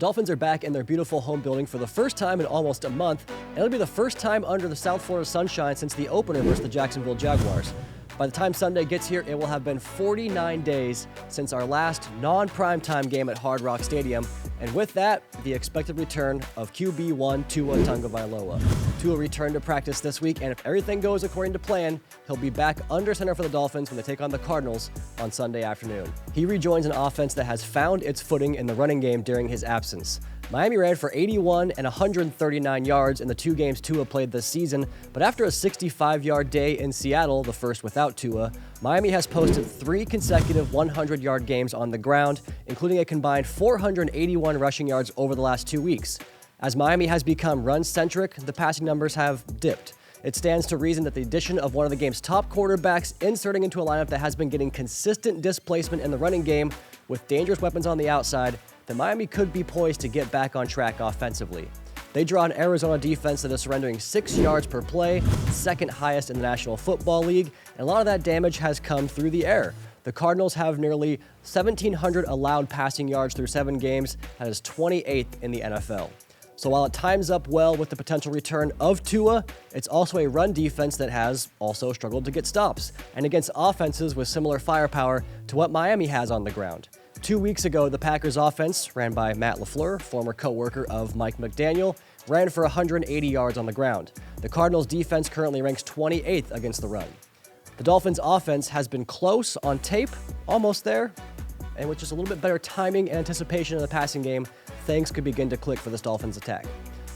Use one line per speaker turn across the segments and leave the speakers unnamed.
Dolphins are back in their beautiful home building for the first time in almost a month, and it'll be the first time under the South Florida sunshine since the opener versus the Jacksonville Jaguars. By the time Sunday gets here, it will have been 49 days since our last non-primetime game at Hard Rock Stadium, and with that, the expected return of QB1 Tua Tagovailoa. Tua returned to practice this week, and if everything goes according to plan, he'll be back under center for the Dolphins when they take on the Cardinals on Sunday afternoon. He rejoins an offense that has found its footing in the running game during his absence. Miami ran for 81 and 139 yards in the two games Tua played this season, but after a 65-yard day in Seattle, the first without Tua, Miami has posted 3 consecutive 100-yard games on the ground, including a combined 481 rushing yards over the last 2 weeks. As Miami has become run-centric, the passing numbers have dipped. It stands to reason that the addition of one of the game's top quarterbacks inserting into a lineup that has been getting consistent displacement in the running game with dangerous weapons on the outside, that Miami could be poised to get back on track offensively. They draw an Arizona defense that is surrendering 6 yards per play, second highest in the National Football League, and a lot of that damage has come through the air. The Cardinals have nearly 1,700 allowed passing yards through 7 games, that is 28th in the NFL. So while it times up well with the potential return of Tua, it's also a run defense that has also struggled to get stops, and against offenses with similar firepower to what Miami has on the ground. 2 weeks ago, the Packers offense, ran by Matt LaFleur, former co-worker of Mike McDaniel, ran for 180 yards on the ground. The Cardinals defense currently ranks 28th against the run. The Dolphins offense has been close on tape, almost there, and with just a little bit better timing and anticipation in the passing game, things could begin to click for this Dolphins attack.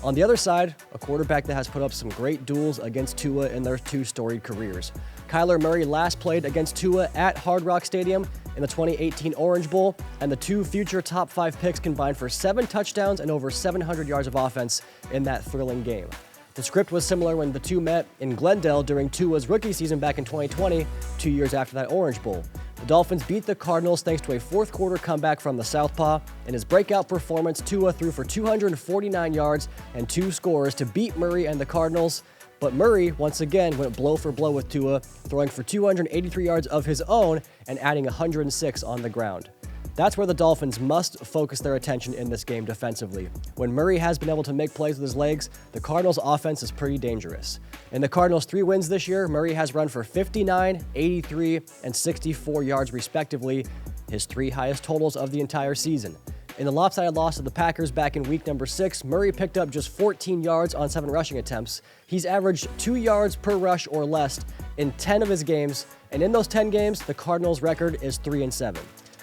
On the other side, a quarterback that has put up some great duels against Tua in their 2 storied careers. Kyler Murray last played against Tua at Hard Rock Stadium in the 2018 Orange Bowl, and the 2 future top 5 picks combined for 7 touchdowns and over 700 yards of offense in that thrilling game. The script was similar when the two met in Glendale during Tua's rookie season back in 2020, 2 years after that Orange Bowl. The Dolphins beat the Cardinals thanks to a fourth-quarter comeback from the Southpaw. In his breakout performance, Tua threw for 249 yards and 2 scores to beat Murray and the Cardinals. But Murray, once again, went blow for blow with Tua, throwing for 283 yards of his own and adding 106 on the ground. That's where the Dolphins must focus their attention in this game defensively. When Murray has been able to make plays with his legs, the Cardinals' offense is pretty dangerous. In the Cardinals' 3 wins this year, Murray has run for 59, 83, and 64 yards respectively, his 3 highest totals of the entire season. In the lopsided loss to the Packers back in week number 6, Murray picked up just 14 yards on 7 rushing attempts. He's averaged 2 yards per rush or less in 10 of his games, and in those 10 games, the Cardinals' record is 3-7.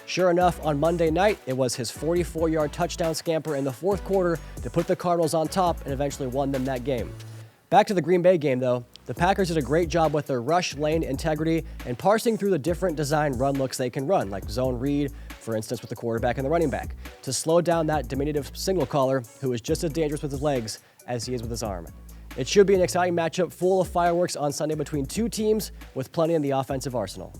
Sure enough, on Monday night, it was his 44-yard touchdown scamper in the fourth quarter to put the Cardinals on top and eventually won them that game. Back to the Green Bay game, though. The Packers did a great job with their rush lane integrity and parsing through the different design run looks they can run, like zone read, for instance, with the quarterback and the running back, to slow down that diminutive signal caller who is just as dangerous with his legs as he is with his arm. It should be an exciting matchup full of fireworks on Sunday between 2 teams with plenty in the offensive arsenal.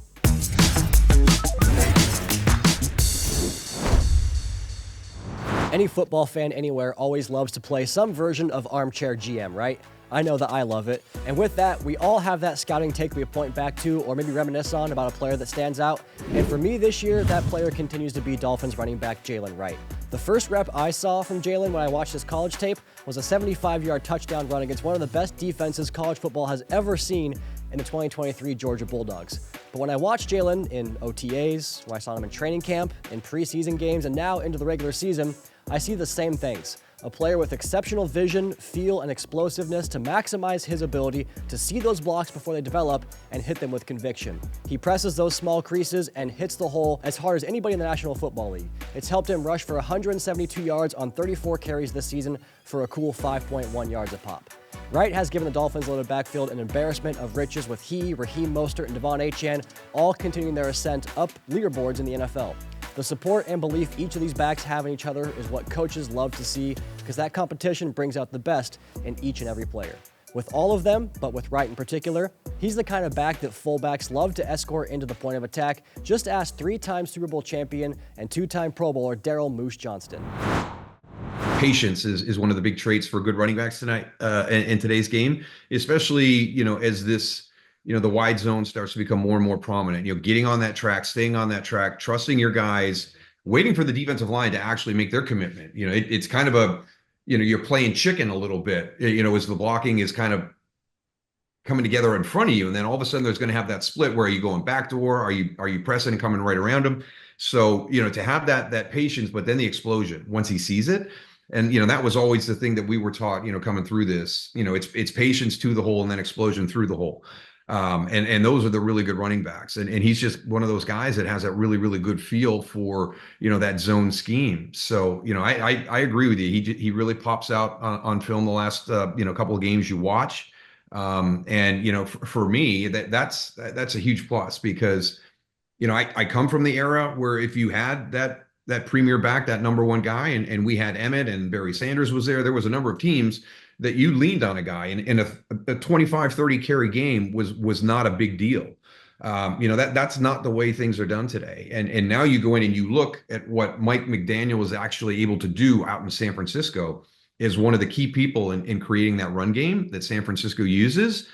Any football fan anywhere always loves to play some version of armchair GM, right? I know that I love it. And with that, we all have that scouting take we point back to or maybe reminisce on about a player that stands out. And for me this year, that player continues to be Dolphins running back Jaylen Wright. The first rep I saw from Jaylen when I watched his college tape was a 75-yard touchdown run against one of the best defenses college football has ever seen in the 2023 Georgia Bulldogs. But when I watched Jaylen in OTAs, when I saw him in training camp, in preseason games, and now into the regular season, I see the same things. A player with exceptional vision, feel, and explosiveness to maximize his ability to see those blocks before they develop and hit them with conviction. He presses those small creases and hits the hole as hard as anybody in the National Football League. It's helped him rush for 172 yards on 34 carries this season for a cool 5.1 yards a pop. Wright has given the Dolphins' loaded backfield an embarrassment of riches with he, Raheem Mostert, and Devon Achane all continuing their ascent up leaderboards in the NFL. The support and belief each of these backs have in each other is what coaches love to see because that competition brings out the best in each and every player. With all of them, but with Wright in particular, he's the kind of back that fullbacks love to escort into the point of attack. Just ask 3-time Super Bowl champion and 2-time Pro Bowler Darryl Moose Johnston.
Patience is one of the big traits for good running backs tonight in today's game, especially, as this, the wide zone starts to become more and more prominent, getting on that track, staying on that track, trusting your guys, waiting for the defensive line to actually make their commitment. It's kind of a, you're playing chicken a little bit, as the blocking is kind of coming together in front of you, and then all of a sudden there's going to have that split where are you going backdoor, are you pressing and coming right around him? So to have that patience, but then the explosion once he sees it. And that was always the thing that we were taught, coming through this. It's patience to the hole and then explosion through the hole. And those are the really good running backs. And he's just one of those guys that has that really, really good feel for, that zone scheme. So, I agree with you. He really pops out on film the last, couple of games you watch. And for me, that's a huge plus because, I come from the era where if you had that premier back, that number one guy, and we had Emmett and Barry Sanders was there was a number of teams that you leaned on a guy, and a 25, 30 carry game was not a big deal. That's not the way things are done today. And now you go in and you look at what Mike McDaniel was actually able to do out in San Francisco is one of the key people in creating that run game that San Francisco uses.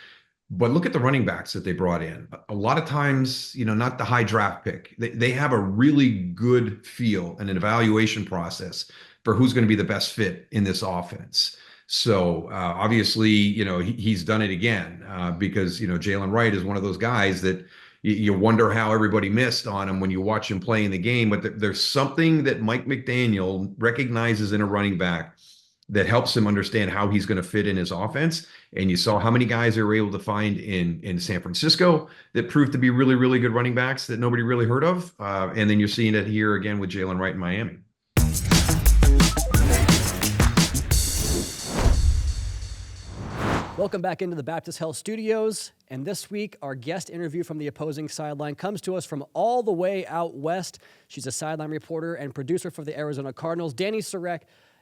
But look at the running backs that they brought in. A lot of times, not the high draft pick. They have a really good feel and an evaluation process for who's going to be the best fit in this offense. So obviously, he's done it again because, Jaylen Wright is one of those guys that you wonder how everybody missed on him when you watch him play in the game. But there's something that Mike McDaniel recognizes in a running back that helps him understand how he's going to fit in his offense. And you saw how many guys they were able to find in San Francisco that proved to be really, really good running backs that nobody really heard of. And then you're seeing it here again with Jaylen Wright in Miami.
Welcome back into the Baptist Health Studios. And this week, our guest interview from the opposing sideline comes to us from all the way out west. She's a sideline reporter and producer for the Arizona Cardinals, Dani Sureck.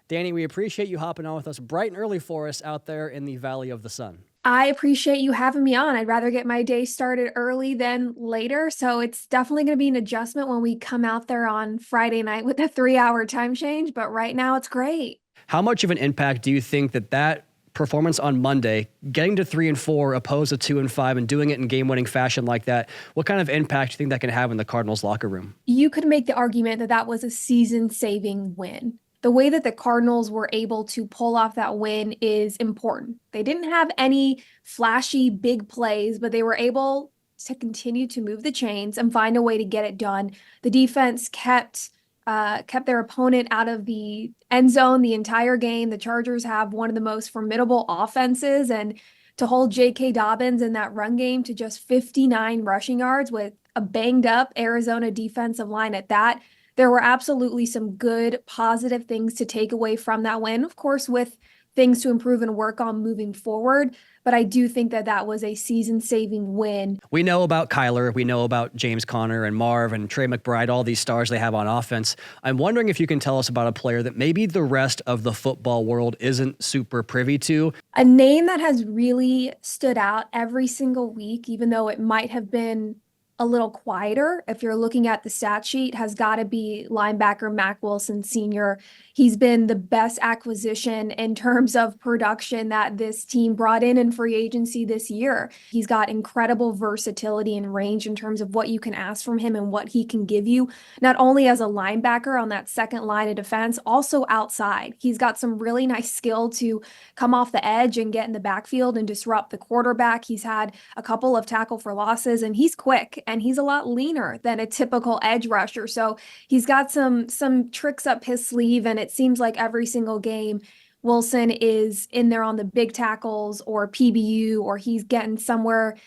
Dani, we appreciate you hopping on with us bright and early for us out there in the Valley of the Sun.
I appreciate you having me on. I'd rather get my day started early than later. So it's definitely going to be an adjustment when we come out there on Friday night with a 3-hour time change. But right now it's great.
How much of an impact do you think that performance on Monday, getting to 3-4 opposed to 2-5 and doing it in game-winning fashion like that, what kind of impact do you think that can have in the Cardinals locker room?
You could make the argument that that was a season-saving win. The way that the Cardinals were able to pull off that win is important. They didn't have any flashy big plays, but they were able to continue to move the chains and find a way to get it done. The defense kept their opponent out of the end zone the entire game. The Chargers have one of the most formidable offenses, and to hold J.K. Dobbins in that run game to just 59 rushing yards with a banged up Arizona defensive line at that, there were absolutely some good, positive things to take away from that win, of course, with things to improve and work on moving forward. But I do think that that was a season-saving win.
We know about Kyler. We know about James Conner and Marv and Trey McBride, all these stars they have on offense. I'm wondering if you can tell us about a player that maybe the rest of the football world isn't super privy to.
A name that has really stood out every single week, even though it might have been a little quieter, if you're looking at the stat sheet, has got to be linebacker Mack Wilson Sr. He's been the best acquisition in terms of production that this team brought in free agency this year. He's got incredible versatility and range in terms of what you can ask from him and what he can give you, not only as a linebacker on that second line of defense, also outside. He's got some really nice skill to come off the edge and get in the backfield and disrupt the quarterback. He's had a couple of tackle for losses, and he's quick. And he's a lot leaner than a typical edge rusher. So he's got some tricks up his sleeve, and it seems like every single game Wilson is in there on the big tackles or PBU, or he's getting somewhere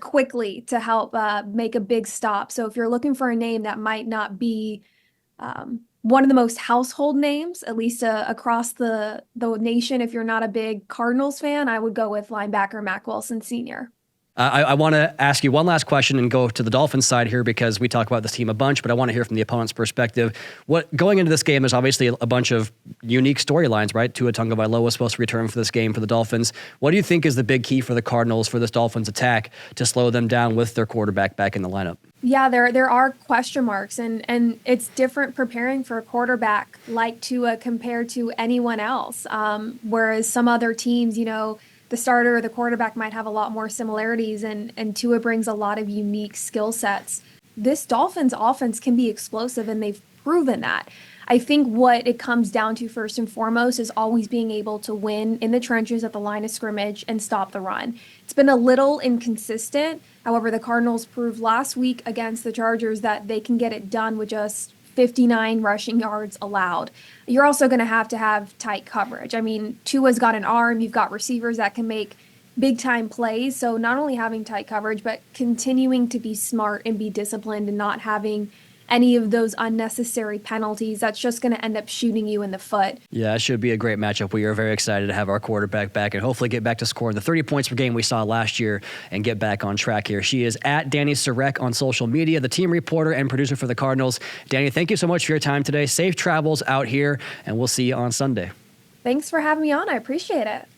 quickly to help make a big stop. So if you're looking for a name that might not be one of the most household names, at least across the nation, if you're not a big Cardinals fan, I would go with linebacker Mack Wilson Sr.
I want to ask you one last question and go to the Dolphins side here because we talk about this team a bunch, but I want to hear from the opponent's perspective. Going into this game, there's obviously a bunch of unique storylines, right? Tua Tagovailoa was supposed to return for this game for the Dolphins. What do you think is the big key for the Cardinals for this Dolphins attack to slow them down with their quarterback back in the lineup?
Yeah, there are question marks, and it's different preparing for a quarterback like Tua compared to anyone else. Whereas some other teams, the starter or the quarterback might have a lot more similarities, and Tua brings a lot of unique skill sets. This Dolphins offense can be explosive, and they've proven that. I think what it comes down to first and foremost is always being able to win in the trenches at the line of scrimmage and stop the run. It's been a little inconsistent. However, the Cardinals proved last week against the Chargers that they can get it done with just 59 rushing yards allowed. You're also going to have tight coverage. I mean, Tua's got an arm. You've got receivers that can make big time plays. So not only having tight coverage, but continuing to be smart and be disciplined and not having any of those unnecessary penalties. That's just going to end up shooting you in the foot.
Yeah, it should be a great matchup. We are very excited to have our quarterback back and hopefully get back to scoring the 30 points per game we saw last year and get back on track here. She is at Dani Sureck on social media, the team reporter and producer for the Cardinals. Dani, thank you so much for your time today. Safe travels out here, and we'll see you on Sunday.
Thanks for having me on. I appreciate it.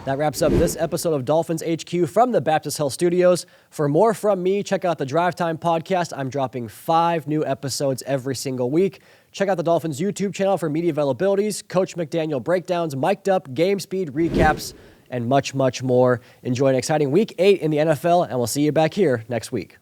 That wraps up this episode of Dolphins HQ from the Baptist Health Studios. For more from me, check out the Drive Time podcast. I'm dropping 5 new episodes every single week. Check out the Dolphins YouTube channel for media availabilities, Coach McDaniel breakdowns, mic'd up, game speed recaps, and much, much more. Enjoy an exciting Week 8 in the NFL, and we'll see you back here next week.